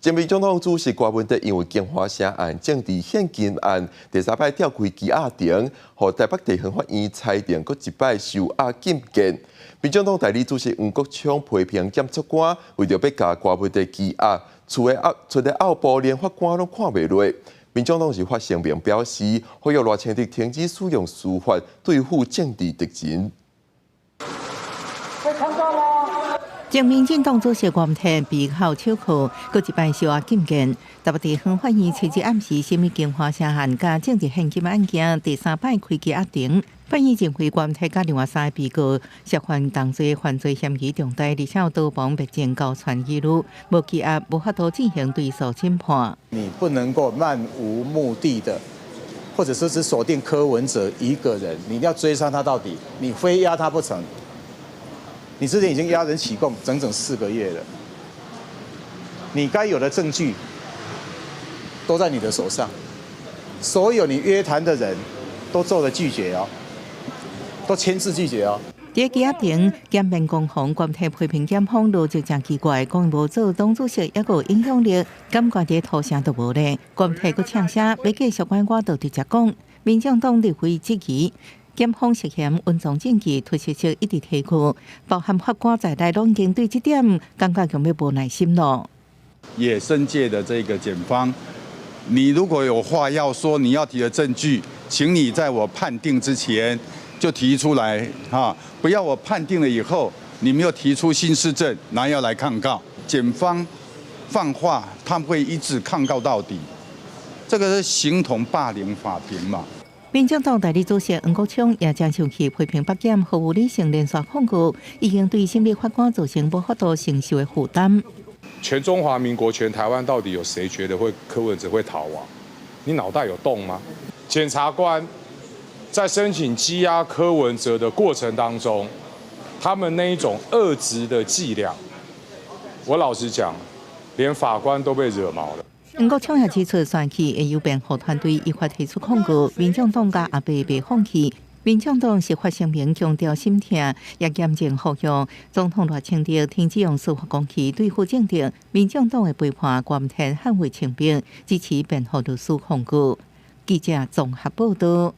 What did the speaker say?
前民总统主席郭文德因为金华城案政治献金案第三摆召开羁押庭，和台北地方法院裁定搁一摆收押禁见。民总统代理主席黄国昌批评检察官为着要甲郭文德羁押，出的后部连法官拢看袂落。民总党是发声明表示，呼吁赖清德停止使用司法对付政治敌人。前民进党主席郭文德被考手铐，搁一摆收押禁见。台北地方法院七日暗时审理金华城案甲政治献金案件第三摆开羁押庭。法院认为郭文德甲另外3个被告涉犯同罪犯罪嫌疑重大，而且有多方别证交传记录，无羁押无法度进行对诉审判。你不能够漫无目的的，或者是只锁定柯文哲一个人，你一定要追杀他到底，你非压他不成。你之前已经押人起供整整4个月了，你该有的证据都在你的手上，所有你约谈的人都做了拒绝哦，都签字拒绝哦。在羁押庭，检辩攻防郭文德批评检方逻辑真奇怪，讲无做党主席，抑个影响力，感觉在土声都无咧。郭文德佫呛声，要继续管我就直接讲。民进党立委质疑。检方涉嫌温藏证据，推测一直提去，包含法官在内，拢已经对这点感觉有没有无耐心咯？野生界的这个检方，你如果有话要说，你要提的证据，请你在我判定之前就提出来啊！不要我判定了以后，你没有提出新事证，然后要来抗告。检方放话，他们会一直抗告到底，这个是形同霸凌法庭嘛？民进党代理主席黄国昌也将上去批评北检毫无理性连续控告，已经对审理法官造成无法度承受的负担。全中华民国、全台湾到底有谁觉得柯文哲会逃亡？你脑袋有洞吗？检察官在申请羁押柯文哲的过程当中，他们那一种恶质的伎俩，我老实讲，连法官都被惹毛了。黄国昌也指出，选区会由辩护团队依法提出控告，民众党甲阿伯未放弃。民众党是发声明强调心痛，也严正呼吁总统赖清德停止用司法攻击对付政敌。民众党会陪伴郭文德捍卫清白，支持辩护律师控告。记者综合报道。